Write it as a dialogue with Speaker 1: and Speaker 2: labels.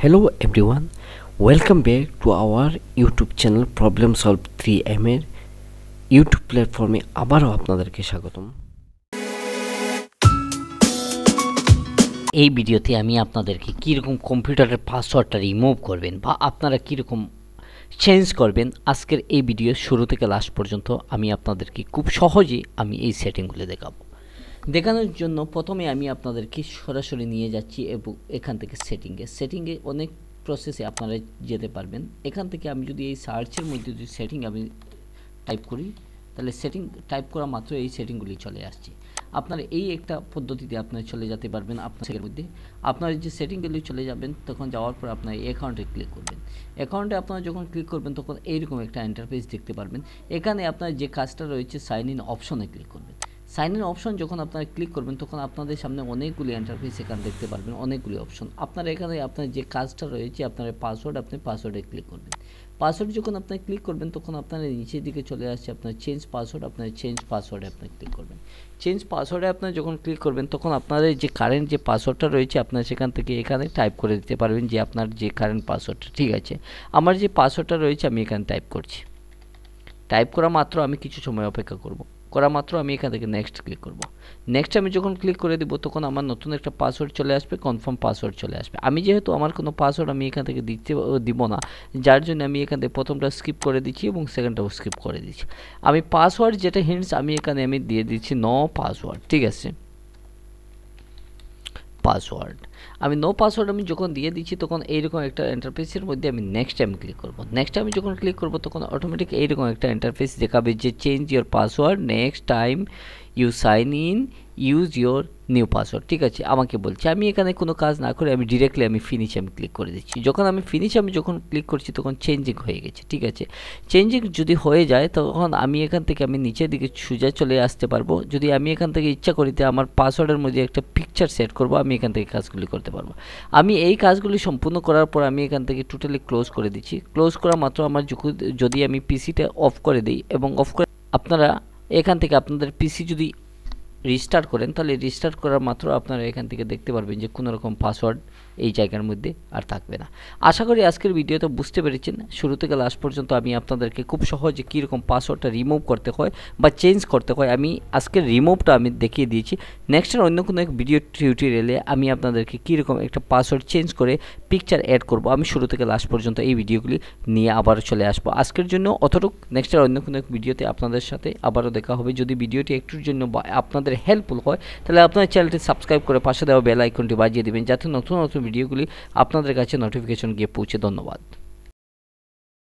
Speaker 1: Hello everyone, welcome back to our YouTube channel Problem Solve 3M এর YouTube প্ল্যাটফর্মে আবারও আপনাদেরকে স্বাগতম। এই ভিডিওতে আমি আপনাদেরকে কীরকম কম্পিউটারের পাসওয়ার্ডটা রিমুভ করবেন বা আপনারা কীরকম চেঞ্জ করবেন আজকের এই ভিডিও শুরু থেকে লাস্ট পর্যন্ত আমি আপনাদেরকে খুব সহজেই আমি এই সেটিংগুলো দেখাবো। দেখানোর জন্য প্রথমে আমি আপনাদেরকে সরাসরি নিয়ে যাচ্ছি এবং এখান থেকে সেটিংয়ে অনেক প্রসেসে আপনারা যেতে পারবেন। এখান থেকে আমি যদি এই সার্চের মধ্যে যদি সেটিং আমি টাইপ করি তাহলে সেটিং টাইপ করা মাত্র এই সেটিংগুলি চলে আসছে। আপনারা এই একটা পদ্ধতিতে আপনারা চলে যেতে পারবেন। আপনার মধ্যে আপনার যে সেটিংগুলি চলে যাবেন তখন যাওয়ার পর আপনার অ্যাকাউন্টে ক্লিক করবেন। অ্যাকাউন্টে আপনারা যখন ক্লিক করবেন তখন এইরকম একটা ইন্টারফেস দেখতে পারবেন। এখানে আপনার যে কাজটা রয়েছে সাইন ইন অপশনে ক্লিক করবেন। সাইন ইন অপশন যখন আপনারা ক্লিক করবেন তখন আপনাদের সামনে অনেকগুলি ইন্টারফেস এখানে দেখতে পারবেন, অনেকগুলি অপশন। আপনারা এখানে আপনার যে কাজটা রয়েছে আপনার পাসওয়ার্ড, আপনি পাসওয়ার্ডে ক্লিক করবেন। পাসওয়ার্ড যখন আপনি ক্লিক করবেন তখন আপনারা নিচের দিকে চলে আসছে আপনার চেঞ্জ পাসওয়ার্ড, আপনার চেঞ্জ পাসওয়ার্ডে আপনি ক্লিক করবেন। চেঞ্জ পাসওয়ার্ডে আপনারা যখন ক্লিক করবেন তখন আপনাদের যে কারেন্ট যে পাসওয়ার্ডটা রয়েছে আপনার সেখান থেকে এখানে টাইপ করে দিতে পারবেন যে আপনার যে কারেন্ট পাসওয়ার্ডটা। ঠিক আছে, আমার যে পাসওয়ার্ডটা রয়েছে আমি এখানে টাইপ করছি। টাইপ করা মাত্র আমি কিছু সময় অপেক্ষা করা মাত্র আমি এখান থেকে নেক্সট ক্লিক করব। নেক্সট আমি যখন ক্লিক করে দেবো তখন আমার নতুন একটা পাসওয়ার্ড চলে আসবে, কনফার্ম পাসওয়ার্ড চলে আসবে। আমি যেহেতু আমার কোনো পাসওয়ার্ড আমি এখান থেকে দিব না, যার জন্য আমি এখান থেকে প্রথমটা স্কিপ করে দিচ্ছি এবং সেকেন্ডটাও স্কিপ করে দিচ্ছি। আমি পাসওয়ার্ড যেটা হিন্টস আমি এখানে আমি দিয়ে দিচ্ছি নো পাসওয়ার্ড। ঠিক আছে, পাসওয়ার্ড আমি নো পাসওয়ার্ড আমি যখন দিয়ে দিচ্ছি তখন এইরকম একটা ইন্টারফেসের মধ্যে আমি নেক্সট টাইম ক্লিক করব। নেক্সট টাইম যখন ক্লিক করব তখন অটোমেটিক এইরকম একটা ইন্টারফেস দেখাবে যে change your password next time you sign in use your new password. ঠিক আছে, আমাকে বলছে আমি এখানে কোনো কাজ না করে আমি ডিরেক্টলি আমি ফিনিশ আমি ক্লিক করে দিচ্ছি। যখন আমি ফিনিশ আমি যখন ক্লিক করছি তখন চেঞ্জিং হয়ে গেছে। ঠিক আছে, চেঞ্জিং যদি হয়ে যায় তখন আমি এখান থেকে আমি নিচের দিকে সোজা চলে আসতে পারবো। যদি আমি এখান থেকে ইচ্ছা করি যে আমার পাসওয়ার্ডের মধ্যে একটা পিকচার সেট করব, আমি এখান থেকে কাজগুলি করতে পারবো। আমি এই কাজগুলি সম্পূর্ণ করার পর আমি এখান থেকে টোটালি ক্লোজ করে দিচ্ছি। ক্লোজ করা মাত্র আমার যদি আমি পিসিটা অফ করে দিই এবং অফ করে আপনারা এখান থেকে আপনাদের পিসি যদি রিস্টার্ট করেন তাহলে রিস্টার্ট করার মাত্র আপনারা এখান থেকে দেখতে পারবেন যে কোনো রকম পাসওয়ার্ড এই জায়গার মধ্যে আর থাকবে না। আশা করি আজকের ভিডিওতে বুঝতে পেরেছেন শুরু থেকে লাস্ট পর্যন্ত আমি আপনাদেরকে খুব সহজে কীরকম পাসওয়ার্ডটা রিমুভ করতে হয় বা চেঞ্জ করতে হয় আমি আজকের রিমুভটা আমি দেখিয়ে দিয়েছি। নেক্সটের অন্য কোনো এক ভিডিও টিউটোরিয়ালে আমি আপনাদেরকে কীরকম একটা পাসওয়ার্ড চেঞ্জ করে পিকচার অ্যাড করব আমি শুরু থেকে লাস্ট পর্যন্ত এই ভিডিওগুলি নিয়ে আবার চলে আসবো। আজকের জন্য অতটুকু, নেক্সটের অন্য কোনো এক ভিডিওতে আপনাদের সাথে আবারও দেখা হবে। যদি ভিডিওটি একটুর জন্য বা আপনাদের হেল্পফুল হয় তাহলে আপনার চ্যানেলটি সাবস্ক্রাইব করে পাশে দেওয়া বেল আইকনটি বাজিয়ে দেবেন যাতে নতুন নতুন ভিডিওগুলি আপনাদের কাছে নোটিফিকেশন গিয়ে পৌঁছে। ধন্যবাদ।